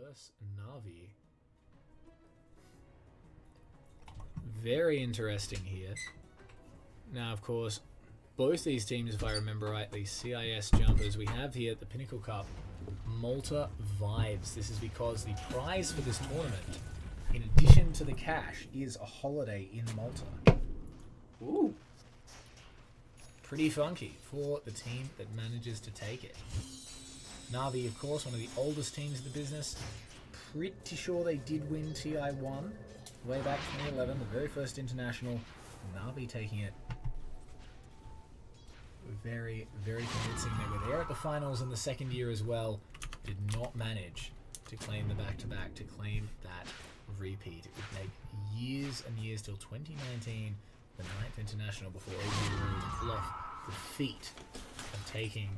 versus Navi. Very interesting here. Now, of course, both these teams, if I remember rightly, CIS jumpers. We have here at the Pinnacle Cup, Malta vibes. This is because the prize for this tournament, in addition to the cash, is a holiday in Malta. Ooh. Pretty funky for the team that manages to take it. Navi, of course, one of the oldest teams in the business. Pretty sure they did win TI1 way back 2011, the very first international. Navi taking it very, very convincing. They were there at the finals in the second year as well. Did not manage to claim the back-to-back, to claim that repeat. It would take years and years till 2019, the 9th international, before AG would pull off the feat of taking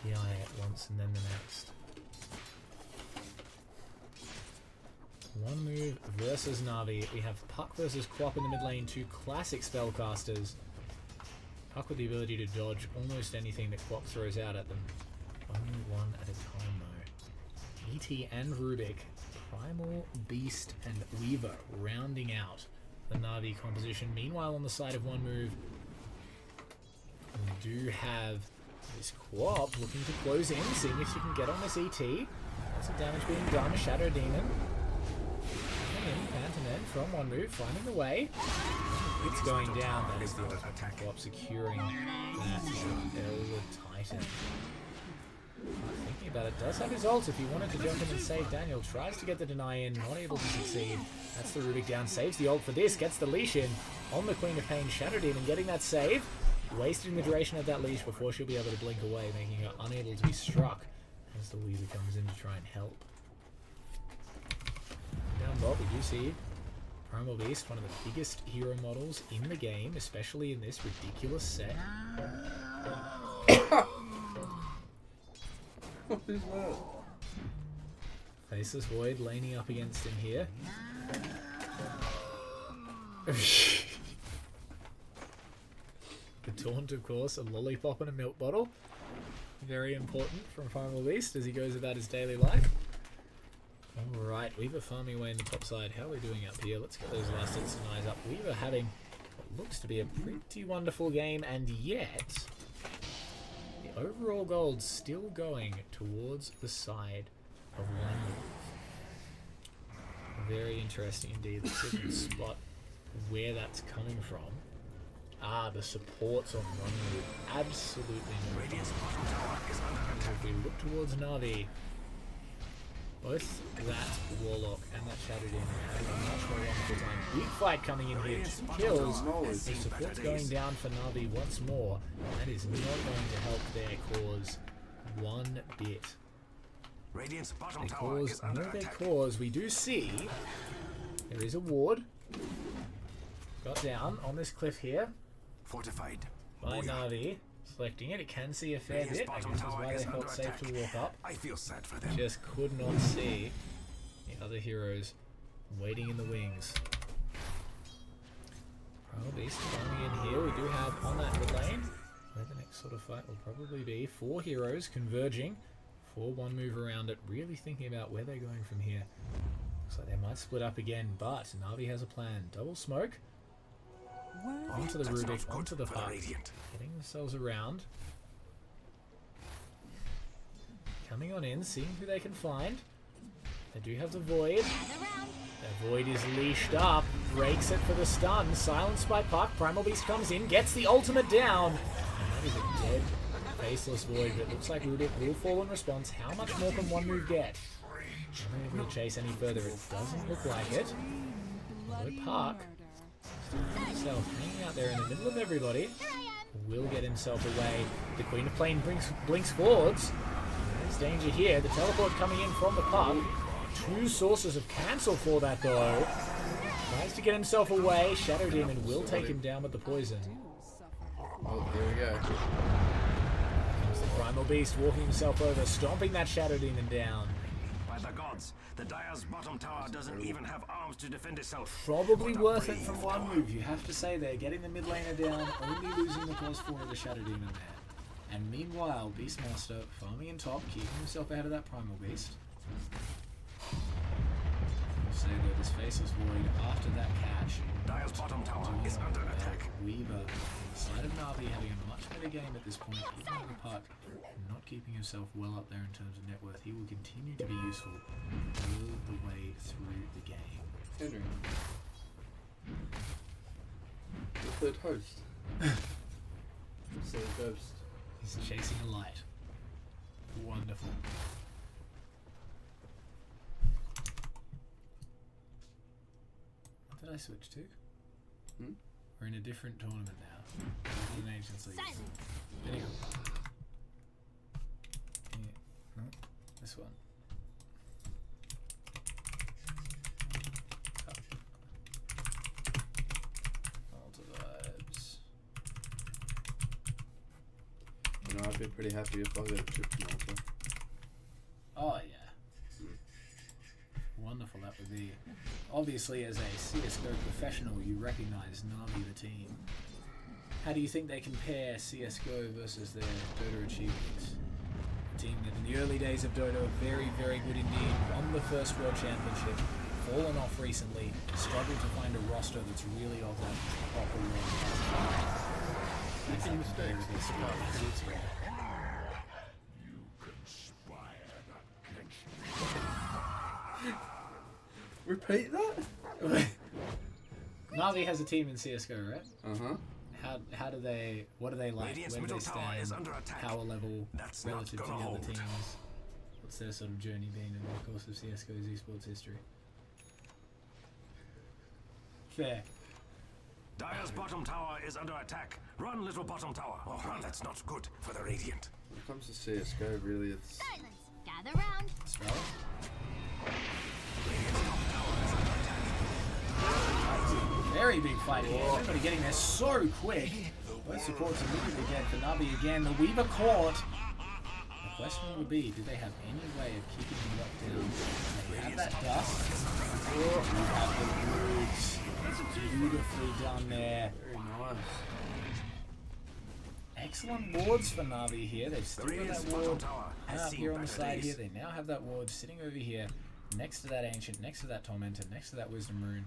TI at once and then the next. One move versus Navi. We have Puck versus Quap in the mid lane, two classic spellcasters. Puck with the ability to dodge almost anything that Quap throws out at them. Only one at a time though. ET and Rubik, Primal, Beast, and Weaver rounding out the Navi composition. Meanwhile, on the side of one move, we do have this Quap looking to close in, seeing if she can get on this ET. Lots of damage being done. Shadow Demon. Pantomime from one move, finding the way. It's going down. That is the ultimate Quap securing that Elwood Titan. Thinking about it, does have his ult if he wanted to jump in and save Daniel. Tries to get the deny in, not able to succeed. That's the Rubik down, saves the ult for this, gets the leash in on the Queen of Pain. Shadow Demon getting that save, wasting the duration of that leash before she'll be able to blink away, making her unable to be struck as the Weaver comes in to try and help. Down bot, we do see Primal Beast, one of the biggest hero models in the game, especially in this ridiculous set. What is that? Faceless Void laning up against him here. The taunt, of course, a lollipop and a milk bottle. Very important from Primal Beast as he goes about his daily life. Alright, Weaver farming away in the top side. How are we doing up here? Let's get those last hits and eyes up. Weaver having what looks to be a pretty wonderful game, and yet the overall gold still going towards the side of one move. Very interesting indeed. Let's see if we can spot where that's coming from. Ah, the supports on one move. Absolutely no fun. If we look towards Navi, both that Warlock and that Shadow Demon having a much more wonderful time. Big fight coming in here. 2 kills. The support's going down for Navi once more. That is not going to help their cause one bit. Their cause, no, their cause. We do see there is a ward. Got down on this cliff here. Fortified By Navi. Selecting it, it can see a fair bit. I guess that's why they felt safe to walk up. I feel sad for them. Just could not see the other heroes waiting in the wings. Primal Beast farming in here. We do have on that mid lane, where the next sort of fight will probably be 4 heroes converging for one move around it. Really thinking about where they're going from here. Looks like they might split up again, but Navi has a plan. Double smoke. Onto the Rubik, onto the Puck, getting themselves around. Coming on in, seeing who they can find. They do have the Void. That Void is leashed up, breaks it for the stun. Silenced by Puck, Primal Beast comes in, gets the ultimate down. And that is a dead, faceless Void, but it looks like Rubik will fall in response. How much more can one move get? Not able to chase any further, it doesn't look like it. Although Puck, himself hanging out there in the middle of everybody, will get himself away. The Queen of Pain blinks forwards. There's danger here. The teleport coming in from the Puck. 2 sources of cancel for that though. Tries to get himself away. Shadow Demon will take him down with the poison. Oh, here we go. Comes the Primal Beast walking himself over, stomping that Shadow Demon down. By the gods, the Dire's bottom tower doesn't even have arms to defend itself. Probably worth it from one move, you have to say there. Getting the mid laner down, only losing the plus 4 of the Shadow Demon there. And meanwhile, Beastmaster farming in top, keeping himself out of that Primal Beast. Say that this faceless void after that catch. Dire's bottom tower is under attack. Weaver, inside of Navi, having a much better game at this point, keeping on the puck, not keeping himself well up there in terms of net worth. He will continue to be useful all the way through the game. Henry. The third host. So the ghost. He's chasing a light. Wonderful. What did I switch to? We're in a different tournament now. This is an Ancients League. Pinnacle. Yeah. No, this one. Malta vibes. You know, I'd be pretty happy if I got a trip to Malta. Oh yeah. Wonderful that would be. Obviously, as a CSGO professional, you recognise Navi the team. How do you think they compare CSGO versus their Dota achievements? A team that in the early days of Dota were very, very good indeed, won the first World Championship, fallen off recently, struggled to find a roster that's really of that proper world class. Making mistakes. Repeat that? Navi has a team in CSGO, right? Uh-huh. How do they, what do they like? Radiant's Where do they middle tower is stand? under attack. Power level That's not relative to the gonna other hold. teams? What's their sort of journey been in the course of CSGO's esports history? Fair. Dire's bottom tower is under attack. Run, little bottom tower. Oh, that's not good for the Radiant. When it comes to CSGO, really, it's... Silence. Gather round. Spell. Radiant's top tower is under attack. Very big fight here. Everybody getting there so quick. Both supports immediately dead for Navi again. The Weaver caught. The question would be, do they have any way of keeping him locked down? They have that dust. You have the roots. Beautifully done there. Very nice. Excellent wards for Navi here. They've still got Radiant's that bottom ward tower has up seen here on the better side days. here. They now have that ward sitting over here next to that Ancient, next to that Tormentor, next to that Wisdom Rune.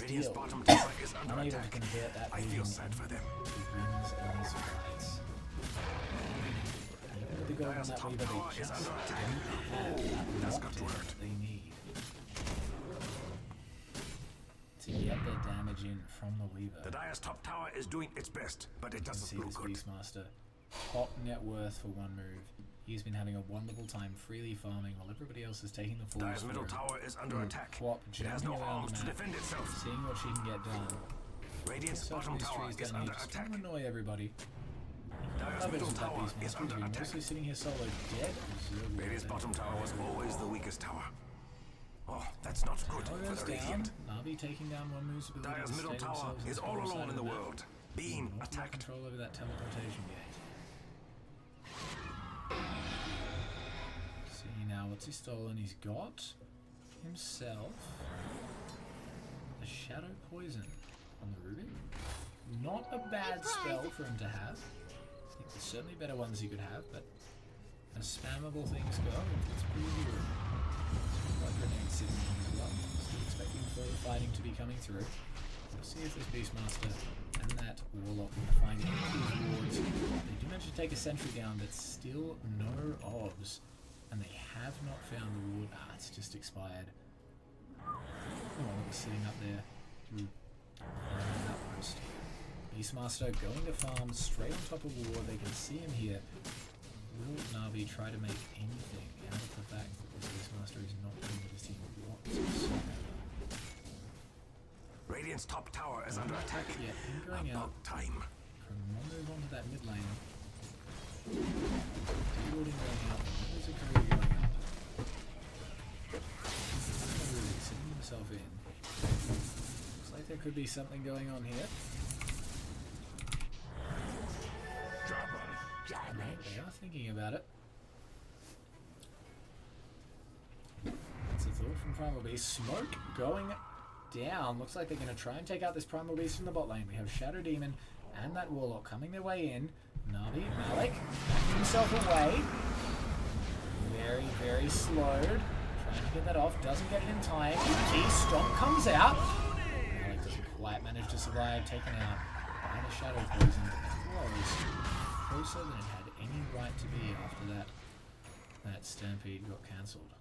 Radiant's Still bottom tower is under unable to attack. convert that I feel vision sad for them. into wins in these fights. Even with the gold on Dire's that top Weaver, tower they is just under don't attack. have That's that got lockdown worked. that they need to get their damage in from the Weaver. The Dire's top tower is doing its best, but it You can doesn't see look this good. Beastmaster, top net worth for one move. He's been having a wonderful time freely farming while everybody else is taking the falls Dire's for middle him. tower is under attack. Quap It has no jumping around arms the to map, defend itself. seeing what she can get done. Radiant's So bottom these tower trees is down under here just attack. trying to annoy everybody. Dire's Others middle with that tower is Beastmaster under who's been attack. mostly sitting here solo dead. Radiant's bottom tower was always the weakest tower. Oh, that's not good Tower for goes the down. Radiant. Navi taking down one move's ability Dire's to middle stay tower themselves is the all bottom side alone of in the map. world, being Not much attacked. control over that teleportation gate. See now, what's he stolen? He's got himself a Shadow Poison on the Ruby. Not a bad spell for him to have. I think there's certainly better ones he could have, but as spammable things go, it's pretty good. Like grenades sitting on as well. Still expecting further fighting to be coming through. We'll see if this Beastmaster and that Warlock can find any of these wards. They do manage to take a sentry down, but still no obs. And they have not found the ward. Ah, it's just expired. Warlock is sitting up there. Outpost. Beastmaster going to farm straight on top of the ward. They can see him here. Will Navi try to make anything out of the fact that this Beastmaster is not doing what his team whatsoever? Radiant's top tower is under attack. Yeah, him going out. About time. From one move onto that mid lane. Reloading going out. There's a career going up. Really sitting himself in. Looks like there could be something going on here. Right, they are thinking about it. That's a thought from Primal Beast. Smoke going down. Looks like they're going to try and take out this Primal Beast from the bot lane. We have Shadow Demon and that Warlock coming their way in. Navi, Malik, backing himself away. very, very slowed. Trying to get that off, doesn't get it in time. Key Stomp comes out. Malik doesn't quite manage to survive, taken out by the Shadow Poison. Close. Closer than it had any right to be after that Stampede got cancelled.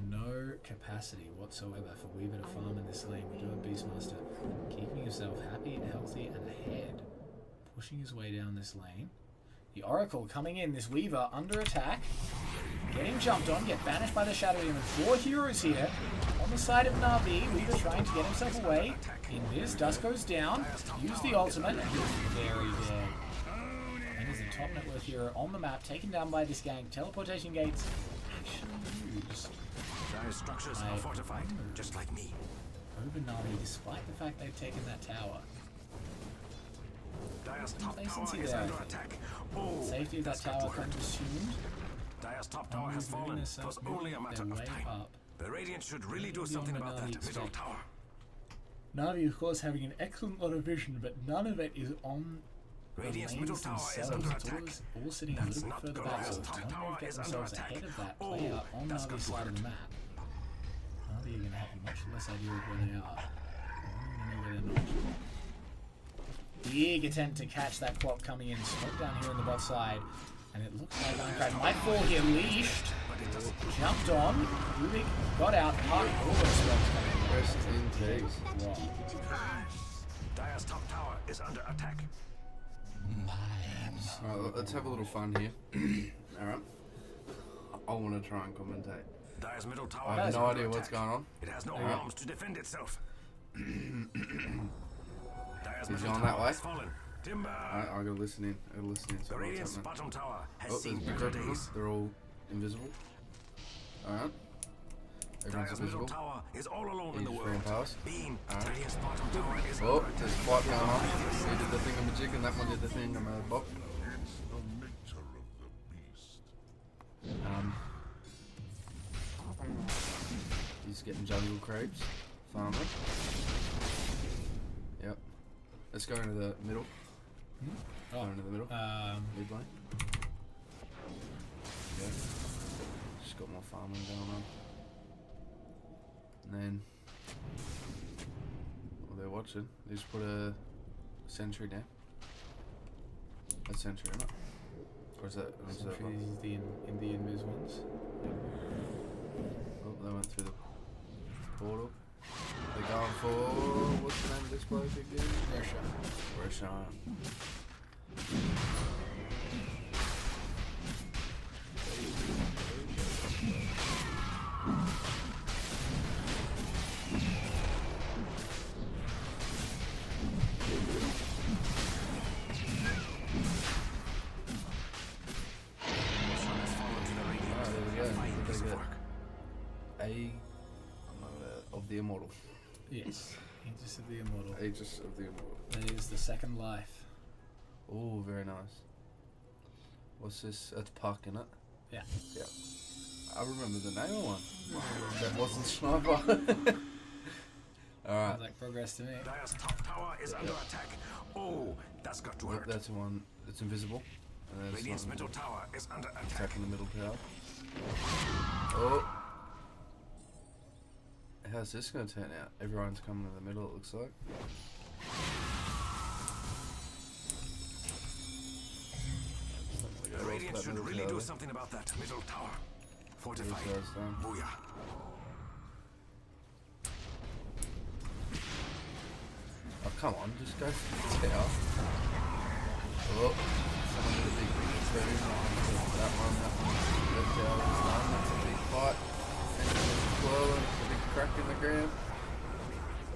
No capacity whatsoever for Weaver to farm in this lane. We do have Beastmaster keeping himself happy, healthy, and ahead. Pushing his way down this lane. The Oracle coming in, this Weaver under attack. Getting jumped on, get banished by the Shadow Demon. 4 heroes here. On the side of Na'Vi, Weaver trying to get himself away. In this, Dusk goes down. Use the ultimate, and he's very dead. And is the top net worth hero on the map, taken down by this gang. Teleportation gates actually used. Dire structures are fortified, just like me. Over Na'Vi, despite the fact they've taken that tower. Dire's top tower Complacency is there, I under think. attack. Oh, Safety of that that's got tower to hurt. consumed. Dire's top tower has fallen. It was only a matter of time. Up. The Radiant should really do something about that middle tower. Na'Vi, of course, having an excellent lot of vision, but none of it is on the Radiant's lanes middle tower is themselves. under It's attack. all sitting a That's little bit not further good. back, so Dire's it's top time tower to get is under themselves attack. ahead of that Oh, player on that's got Na'Vi's to side of the hurt. map. Na'Vi are going to have much less idea of where they are. Where they're not. Big attempt to catch that Quap coming in. Smoke down here on the bot side. And it looks like Ironcrad might fall here. Leashed. Jumped on. Rubik got out. Park all those spells coming in. Rest in peace. Wow. Dire's top tower is under attack. Alright, let's have a little fun here. Alright. I want to try and commentate. Dire's middle tower I have is no under idea what's attack. going on. It has no Alright. arms to defend itself. Dire's He's middle going that tower way? has fallen. Timber. I gotta listen in. I gotta listen in. The So what's Radiant's happening? bottom tower has Oh, seen there's a better group of them. days. They're all invisible. Alright. Everyone's Dire's middle invisible. tower is all alone in He the just world. ran past. Beam. Alright. Radiant's bottom tower is Oh, under attack. there's a fight going on. He did the thingamajig and that one did the thingamabop. He's getting jungle crepes. Farming. Yep. Let's go into the middle. Go into the middle. Mid lane. Yeah. Just got more farming going on. And then, well, they're watching. They just put a sentry down. A sentry, isn't it? Or is that? Is that Sentries, the invis ones. oh, they went through the portal. They're going for what's the name of this bloke again? Roshan. Of the Immortal. Yes. Aegis of the Immortal. Aegis of the Immortal. That is the second life. Oh, very nice. What's this? That's Puck, in it? Yeah. Yeah. I remember the name of one. That wasn't Sniper. Alright. Sounds like progress to me. Dire's top tower is under attack. Oh, that's got to hurt. That's the one that's invisible. And there's Radiant's one middle tower is under attack. attacking the middle tower. Oh. How's this going to turn out? Everyone's coming in the middle, it looks like. The Radiant should really do something about that middle tower. Fortified. These guys down. Booyah. Oh, come on, just go for the tower. Oh, someone did a big thing. That one. That tower is done. That's a big fight. And there's a swirling, there's a big crack in the ground.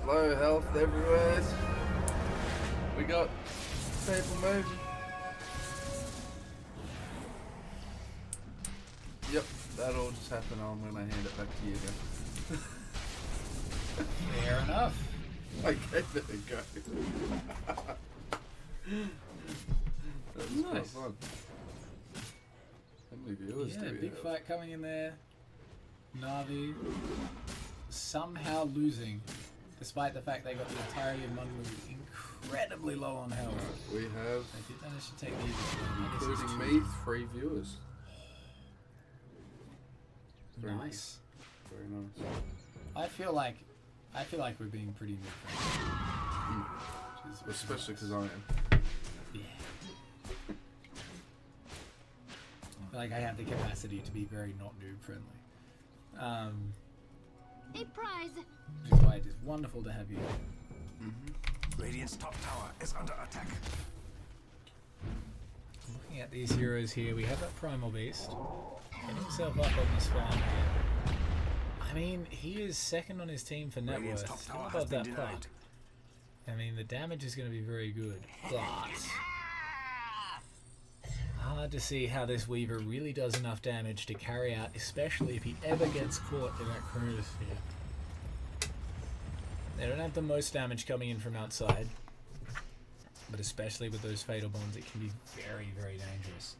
Low health everywhere. We got people moving. Yep, that all just happened. I'm going to hand it back to you again. Fair enough. Okay, there we go. That was quite Nice. fun. How many viewers Yeah, do we big have? fight coming in there. Na'Vi somehow losing, despite the fact they got the entirety of Munmu incredibly low on health. We have, They did manage to take these, including me, 3 viewers. Very Nice. Very nice. I feel like we're being pretty noob-friendly. Especially because I am. Yeah. Like I have the capacity to be very not noob-friendly. A prize. Which is why it is wonderful to have you. Radiant's top tower is under attack. Looking at these heroes here, we have that Primal Beast. Getting himself up on this farm here. I mean, he is second on his team for net Radiant's worth. top Still tower above has been that denied. puck. I mean, the damage is going to be very good. But hard to see how this Weaver really does enough damage to carry out, especially if he ever gets caught in that chronosphere. They don't have the most damage coming in from outside, but especially with those fatal bombs, it can be very, very dangerous.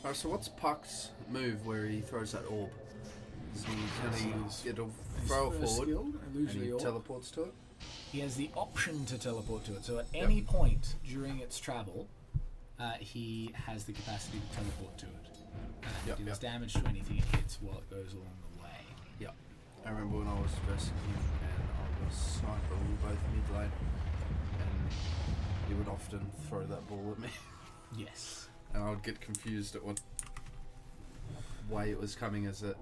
Alright, so what's Puck's move where he throws that orb? It'll throw it first forward skill, and illusory he orb. teleports to it? He has the option to teleport to it, so at any point during its travel, he has the capacity to teleport to it. It deals damage to anything it hits while it goes along the way. Yeah. I remember when I was versing him and I was sniper, we were both mid lane, and he would often throw that ball at me, Yes. and I would get confused at what way it was coming as it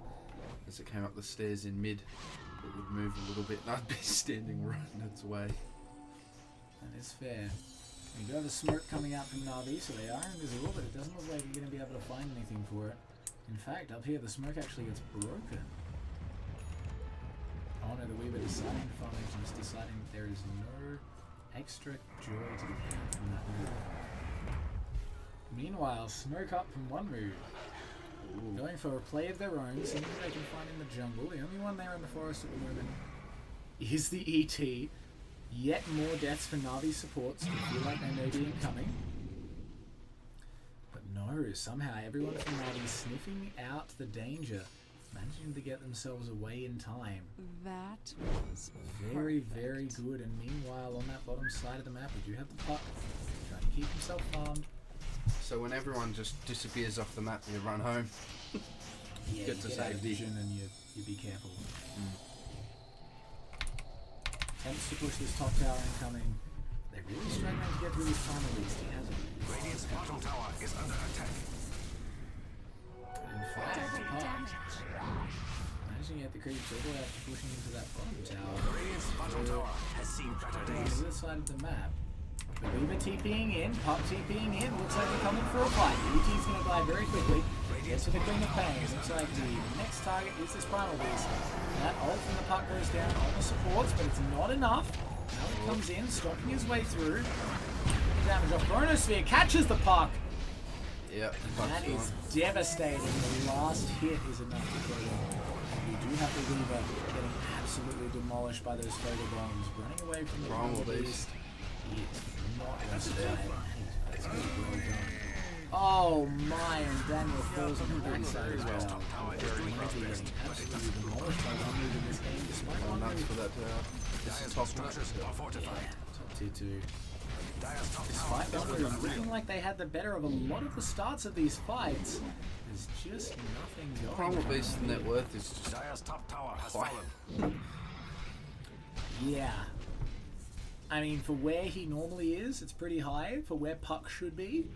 came up the stairs in mid. It would move a little bit and I'd be standing right in its way. That is fair. We do have a smoke coming out from Navi, so they are invisible, but it doesn't look like you're going to be able to find anything for it. In fact, up here the smoke actually gets broken. Oh no, the Weaver deciding to farm it, just deciding that there is no extra joy to be had from that move. Meanwhile, smoke up from one move. Going for a play of their own, seeing what they can find in the jungle. The only one there in the forest at the moment is the ET. Yet more deaths for Navi supports who feel like they may be incoming. But no, somehow everyone from Navi sniffing out the danger, managing to get themselves away in time. That was Very, perfect. very good. And meanwhile, on that bottom side of the map, we do have the puck trying to keep himself farmed. So when everyone just disappears off the map, you run home. Yeah, Get you to get out of safety. vision and you be careful. Attempts to push this top tower incoming. They're really struggling to get through this time at least. He hasn't. Radiant's bottom tower is under attack. In fact, the puck managing to get the creeps all the way after pushing into that bottom tower. Radiant's bottom tower has seen better On the days. other side of the map. The Weaver TPing in, Puck TPing in. Looks like they're coming for a fight. ET's going to die very quickly. Gets to the Queen of Pain. Looks like the next target is this Primal Beast. That ult from the Puck goes down on the supports, but it's not enough. Now he comes in, stomping his way through. Damage off Chronosphere, catches the Puck. Yep. That is devastating. The last hit is enough to kill him. We do have the Weaver getting absolutely demolished by those photo bombs. Running away from the Primal Primal Beast. Beast. He is not going to die. That's good, well done. Oh my, and Daniel falls on the backside as well. Getting absolutely demolished by one move in this game, despite Oh, one nuts move. for that tower. This is top notch. Structures are fortified. Top tier 2. Dire's top Despite tower that is move under looking attack. like they had the better of a lot of the starts of these fights, there's just nothing going Primal on. Beast's net worth is just Dire's top tower has Why? fallen. Yeah. I mean, for where he normally is, it's pretty high. For where Puck should be,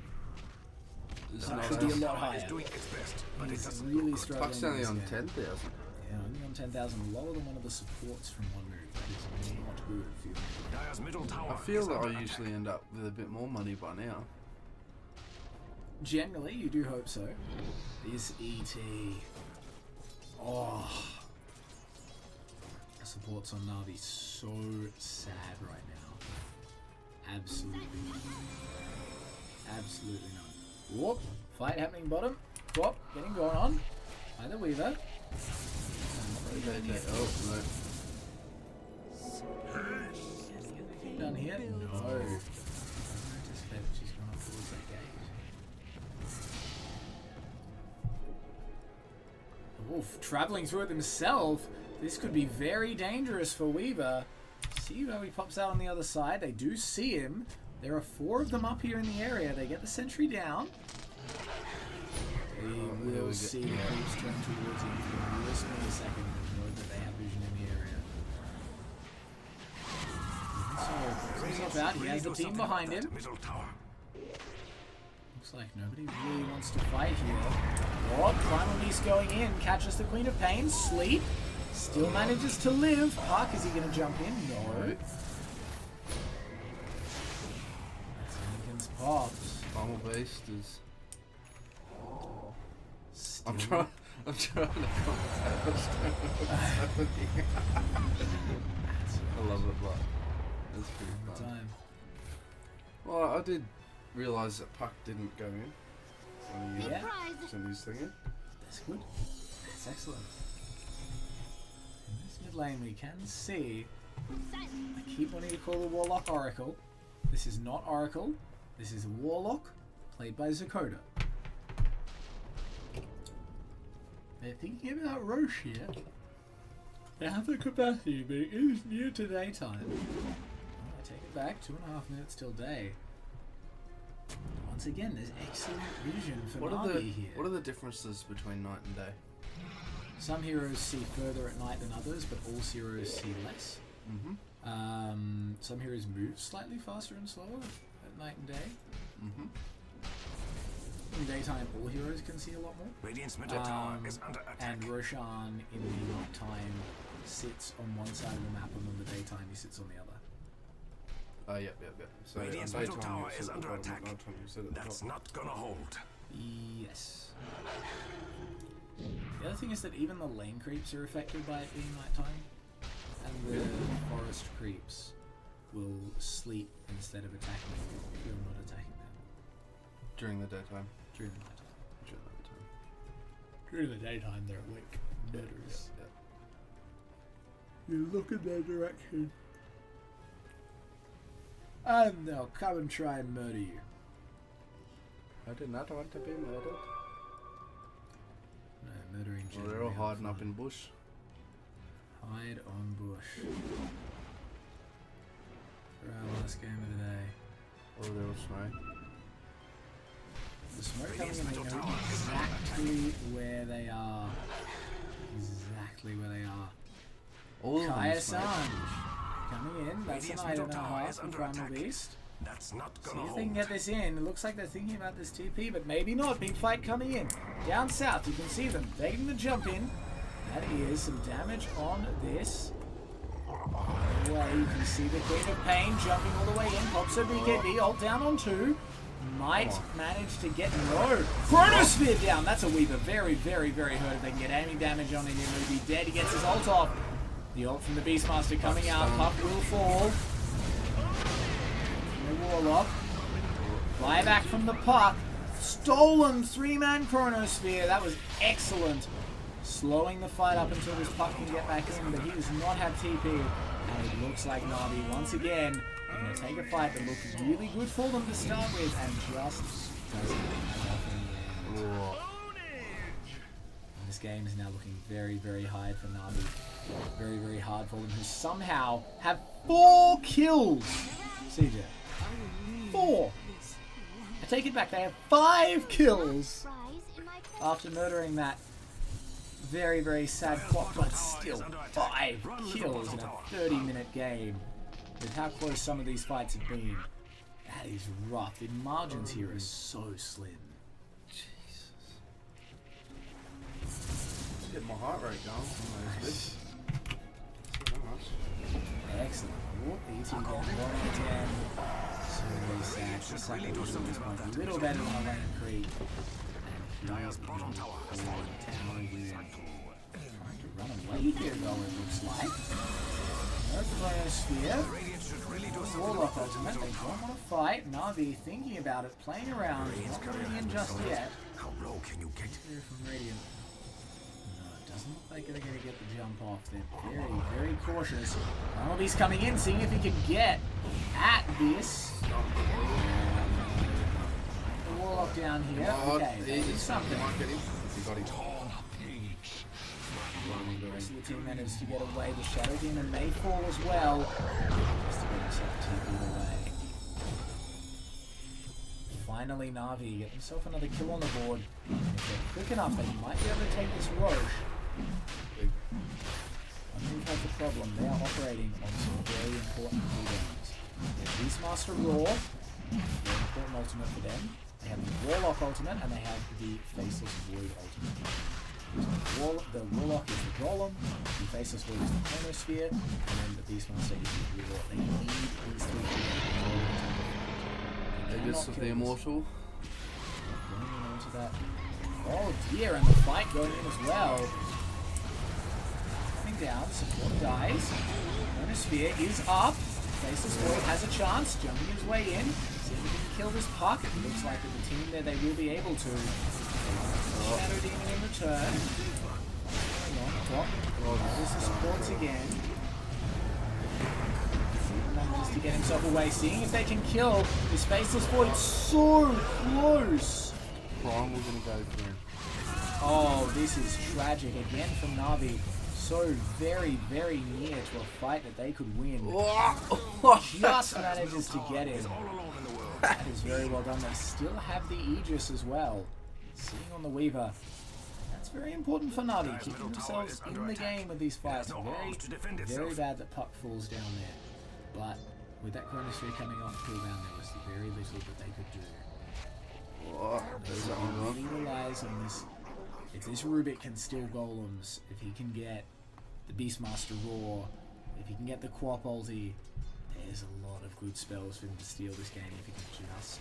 it's Puck not should be a as- lot Tower is higher. doing its best, but it He's doesn't really look good. struggling. Puck's only in on this game. 10,000. Yeah, only on 10,000, lower than one of the supports from one move. That is not good. Dire's middle tower I feel is that under I attack. usually end up with a bit more money by now. Generally, you do hope so. This ET. Oh. The supports on Navi so sad right now. Absolutely not. Absolutely not. Whoop. Fight happening bottom. Whoop. Getting going on. By the Weaver. Oh, no. Anything done here? No. I don't anticipate that she's gone up towards that gate. Oof, traveling through it himself. This could be very dangerous for Weaver. See how he pops out on the other side. They do see him. There are 4 of them up here in the area. They get the sentry down. We will see the creeps turn towards him for just a second and know that they have vision in the area. So, pulls himself out. He has the team behind him. Looks like nobody really wants to fight here. Oh, Primal Beast going in. Catches the Queen of Pain. Sleep. Still manages to live. Puck, is he going to jump in? No. That's Lincoln's pops. Primal Beast is... Still. I'm trying to contact what's happening. I love it, but it's pretty fun. Time. Well, I did realise that Puck didn't go in when he Yeah. sent his thing in. That's good. That's excellent. In this mid lane we can see, I keep wanting to call the Warlock Oracle. This is not Oracle. This is Warlock, played by Zakoda. They're thinking about Roche here. They have the capacity, but it is near to daytime. I take it back, 2.5 minutes till day. Once again, there's excellent vision for Navi here. What are the differences between night and day? Some heroes see further at night than others, but all heroes see less. Mm-hmm. Some heroes move slightly faster and slower at night and day. Mm-hmm. In daytime, all heroes can see a lot more. Radiant's middle tower is under attack. And Roshan in the night time sits on one side of the map, and in the daytime he sits on the other. Yep. So Radiant's on middle daytime tower you is sit at under the bottom, attack. nighttime you sit at the That's top. not gonna hold. Yes. The other thing is that even the lane creeps are affected by it being nighttime, and the forest creeps will sleep instead of attacking if you're not attacking them During the daytime. during the nighttime. During the daytime. During the daytime, they're awake. Murderers. Yep. You look in their direction, and they'll come and try and murder you. I did not want to be murdered. No, murdering. Well, they're all generally hiding up fun. in bush. Hide on bush. For our last game of the day. Or they're all smoke. The smoke coming in, they know exactly where they are. Exactly where they are. All of them Kaya are smoke. Sanj coming in. That's an Radiant's item middle and a tower half is from under Primal attack. Beast. That's not See gonna if they can hold. get this in. It looks like they're thinking about this TP, but maybe not. Big fight coming in. Down south, you can see them taking the jump in. That is some damage on this. Way you can see the Queen of Pain jumping all the way in. Pops her BKB, ult down on 2. Might manage to get no. Chronosphere down. That's a Weaver. Very, very, very hurt. If they can get aiming damage on him, he'll be dead. He gets his ult off. The ult from the Beastmaster coming out. Puck will fall. The Warlock. Buyback from the Puck. Stolen 3-man Chronosphere. That was excellent. Slowing the fight up until this Puck can get back in, but he does not have TP. And it looks like Navi once again are going to take a fight that looked really good for them to start with and just doesn't have enough in the end. And this game is now looking very, very hard for Navi. Very, very hard for them, who somehow have 4 kills. CJ. 4. I take it back, they have 5 kills after murdering that very, very sad plot, but still 5 kills in a 30-minute game. With how close some of these fights have been, that is rough. The margins here are so slim. Jesus. Get my heart rate going. This. Excellent. Whoop, ET down 1 again. So very sad. Just like it was at this point. A little better than a lane creep. And here's the tower again. Trying to run away here though, it looks like. No Chronosphere. Warlock ultimate. They don't want to fight. Navi thinking about it, playing around. Not going in just yet. How low can you get? Here from Radiant. No, it doesn't look like they're going to get the jump off. They're very, very cautious. Primal coming in, seeing if he can get at this. The Warlock down here. Okay, they do something. Might get him. He got him. rest of the team manages to get away. The Shadow Demon may fall as well. Just to get himself TP'd away. Finally, Na'Vi get themselves another kill on the board. If they're quick enough, they might be able to take this Roche. I think that's the problem. They are operating on some very important cooldowns. Beastmaster Raw, very important ultimate for them. They have the Warlock ultimate and they have the Faceless Void ultimate. The Warlock is the Golem, the Faceless Void is the Chronosphere, and then the Beastmaster is the Warlock. They need these three things. Aegis of the Immortal. Going into that. Oh dear, and the fight going in as well. Coming down, support dies. Chronosphere is up. Faceless Void has a chance, jumping his way in. See if he can kill this puck. It looks like with the team there they will be able to. Shadow Demon in return. Going on top. This is supports again. Manages to get himself away, seeing if they can kill this Faceless Void. So close! Prime was gonna go for him. Oh, this is tragic again for Na'Vi. So very, very near to a fight that they could win. Just manages to get him. That is very well done. They still have the Aegis as well. Sitting on the Weaver. That's very important for Na'Vi, keeping themselves in the game with these fights. Very bad that puck falls down there. But with that Chronosphere coming off cooldown, there was very little that they could do. He really relies on this. If this Rubik can steal golems, if he can get the Beastmaster Raw, if he can get the Quap ulti, there's a lot of good spells for him to steal this game if he can just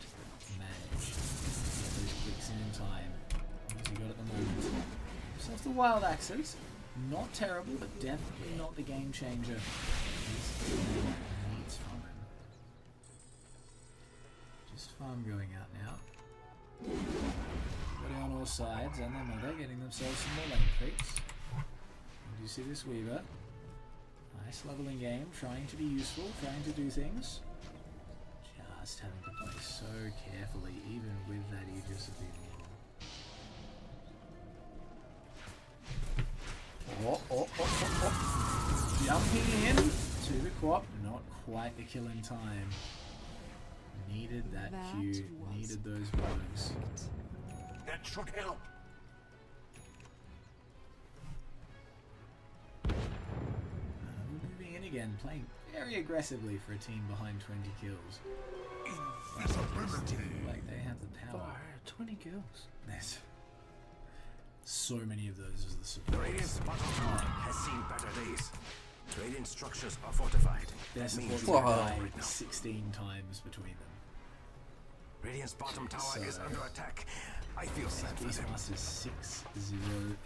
manage to get those clicks in time. As he got at the moment. Himself the Wild Axes. Not terrible, but definitely not the game changer. Needs from him. Just farm going out now. Putting on all sides, and their mother getting themselves some more lane creeps. And you see this Weaver. Nice leveling game, trying to be useful, trying to do things. Just having to play so carefully, even with that Aegis of the Immortal. Jumping in to the Quap, not quite the kill in time. Needed that Q, needed those bugs. That should help. Moving in again, playing very aggressively for a team behind 20 kills. Like they have the power. 20 kills. There's so many of those as the support. Radiant's bottom tower has seen better days. Radiant structures are fortified. Their supports Wow. died 16 times between them. Radiant's bottom tower is under attack. I feel sad for them. Beastmaster's 6-0.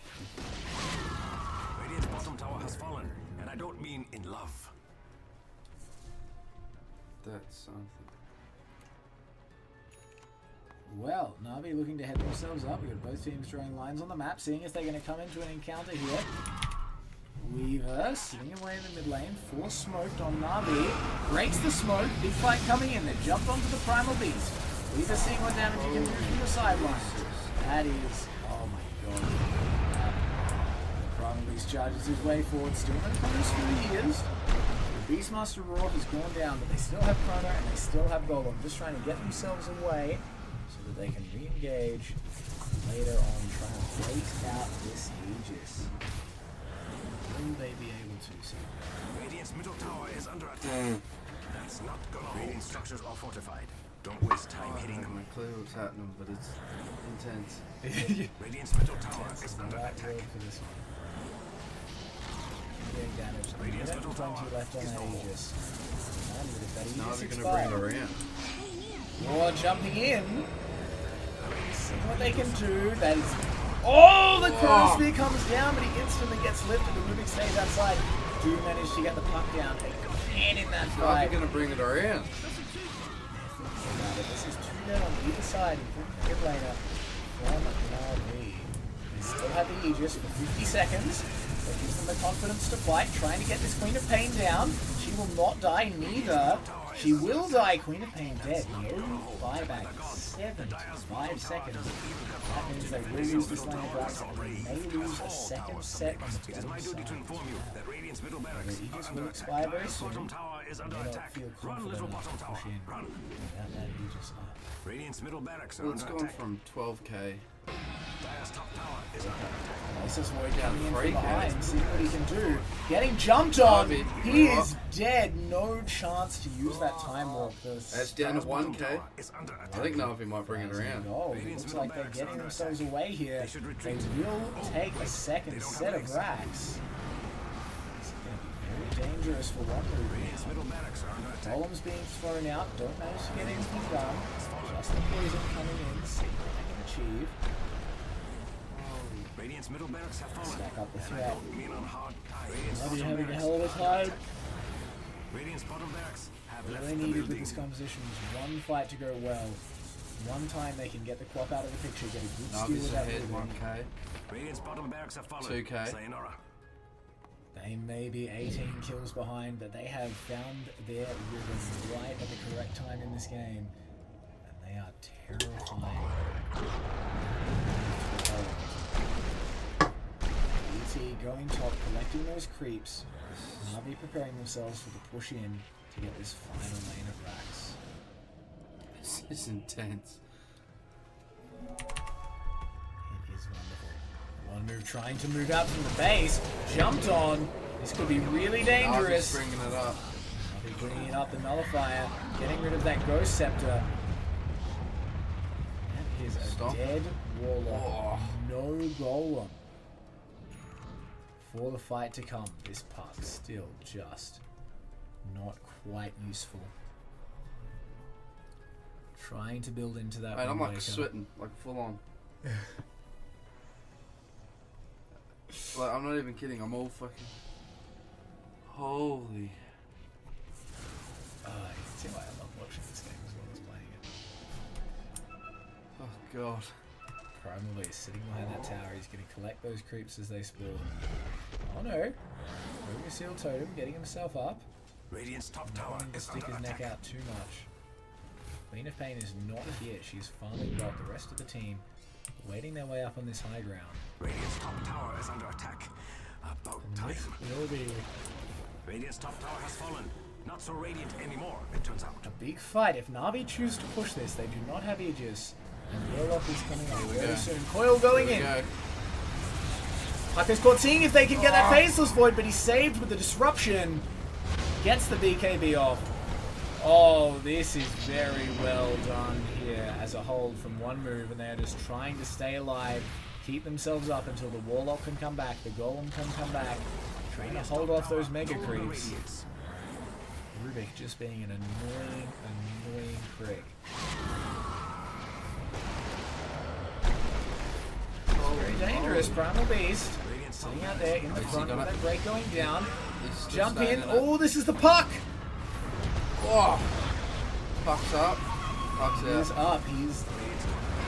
Radiant's bottom tower has fallen, and I don't mean in love. That's something. Well, Na'Vi looking to head themselves up. We've got both teams drawing lines on the map, seeing if they're going to come into an encounter here. Weaver sitting away in the mid lane, force smoked on Na'Vi. Breaks the smoke, big fight coming in. They jumped onto the Primal Beast. Weaver seeing what damage he can do from the sideline. That is, oh my god. The Primal Beast charges his way forward, still no Chronos for years. The Beastmaster Raw has gone down, but they still have Chrono and they still have Golem, just trying to get themselves away so that they can re-engage later on, trying to break out this Aegis. Will they be able to? So Radiant's middle tower is under attack. That's not gonna hold. Radiant structures are fortified. Don't waste time hitting them. I'm clear what's happening, but it's intense. Radiant's middle tower is under right attack. word for this one. Getting damaged. Radiant's middle 20 tower left on is that no more. Aegis. And with that Now Aegis they're going to bring expired. it around. Raw jumping in. See what they can do. That is. Oh, the Chronosphere comes down, but he instantly gets lifted. The Rubik stays outside. Do manage to get the puck down again in that Now they're fight. going to bring it around. This is 2 down on either side, including the mid laner from Na'Vi. They still have the Aegis for 50 seconds. That gives them the confidence to fight, trying to get this Queen of Pain down. She will not die, neither She will die. Queen of Pain dead. No buyback. 75 seconds. That means they will lose this lane of Rax and they may lose a second set on the bottom side. The Aegis will expire very soon. They don't feel confident enough to push in without that Aegis up. Radiant's middle barracks are Well, it's under gone attack. from 12k. Dire's top tower is under attack. Natus Void coming in from 3K. behind, seeing what he can do. Getting jumped on! Garbage. He is dead. No chance to use that time warp. That's down to 1k. Is under I attack. think Navi might bring it around. Oh, it looks like they're getting themselves away here. They will take a second set of racks. It's going to be very dangerous for one move. Radiant's middle barracks are under attack. Golems being thrown out, don't manage to get anything done. Just the poison coming in, see what they can achieve. Radiant's middle barracks have fallen. Stack up the threat. Mean on hard time. Radiant's Navi bottom having a barracks hell of a time. Radiant's bottom barracks have All left they the needed with building. this composition was one fight to go well. One time they can get the quap out of the picture, get a good steal Navi's with that ahead movement. 1k. Radiant's bottom barracks have fallen. 2K. Sayonara. They may be 18 kills behind, but they have found their rhythm right at the correct time in this game. And they are terrifying. ET going top, collecting those creeps. Navi preparing themselves for the push in to get this final lane of racks. This is intense. It is wonderful. One move trying to move out from the base. Jumped on. This could be really dangerous. Navi's bringing it up. Navi bringing up the nullifier. Getting rid of that ghost scepter. That is a Stop. dead warlock. Oh. No golem. For the fight to come, this puck still just not quite useful. Trying to build into that. Mate, I'm Wind like Waker. sweating, like full on. Like, I'm not even kidding, I'm all fucking... Holy... You can see why I love watching this game as well as playing it. Oh god. Primal is sitting behind that tower. He's going to collect those creeps as they spawn. Oh no. Moving a seal totem, getting himself up. Radiant's top Not tower wanting to is stick under his neck attack. out too much. Queen of Pain is not here. She's farming well the rest of the team, waiting their way up on this high ground. Radiant's top tower is under attack. About And time. this will be Radiant's top tower has fallen. Not so radiant anymore, it turns out. a big fight. If Navi choose to push this, they do not have Aegis. And Warlock is coming up we very go. soon. Coil going Here in. we go. Hucker's caught seeing if they can get that Faceless Void, but he's saved with the disruption. Gets the BKB off. Oh, this is very well done here as a hold from one move, and they're just trying to stay alive, keep themselves up until the Warlock can come back, the Golem can come back, trying to hold off those Mega Creeps. Rubik just being an annoying prick. Very dangerous, Primal Beast. Sitting out there in the front with that break going down. He's still Jump staying in. it. Oh, this is the puck. Oh! Puck's up. Puck's He's out. up. He's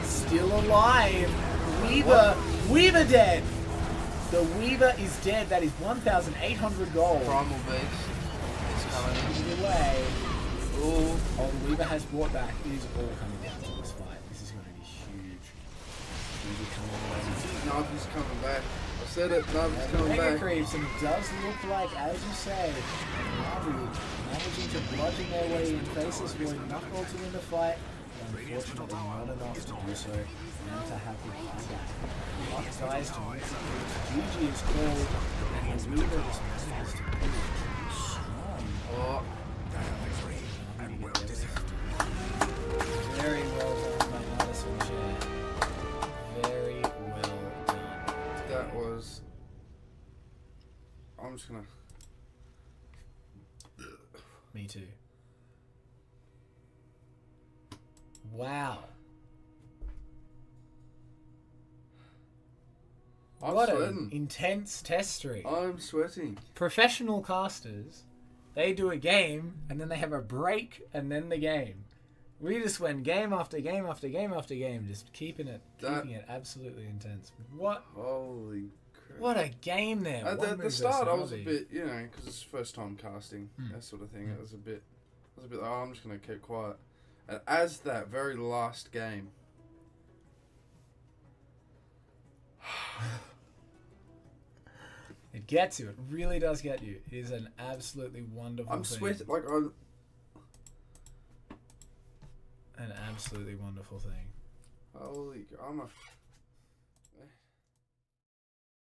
still alive. Weaver dead. The Weaver is dead. That is 1,800 gold. Primal Beast is coming in. Give it away. Ooh. Oh, the Weaver has brought back. It is all coming down to this fight. This is going to be huge. Weaver coming away. Navi's coming back. I said it, Navi's coming Mega back. Creeps, and it does look like, as you say, Navi managing to bludgeon their way in. Faceless Void, enough gold to win the fight. Unfortunately, not enough to do so. And to have the buyback. Luck dies to win. GG is called, and the Weaver just manages to be strong. Oh, Very well done by Natus Vincere. Very well done. that was... I'm just gonna... Me too. Wow. I'm What an sweating. intense test stream. I'm sweating. Professional casters, they do a game and then they have a break and then the game. We just went game after game after game after game, just keeping it absolutely intense. What Holy crap. what a game there! At One the move start, I versus was a Navi. bit, you know, because it's first time casting, that sort of thing. It was a bit was a bit like, oh, I'm just going to keep quiet. And as that very last game, It gets you. It really does get you. It is an absolutely wonderful I'm thing. sweating. Like, I'm... An absolutely wonderful thing. Holy... I'm a...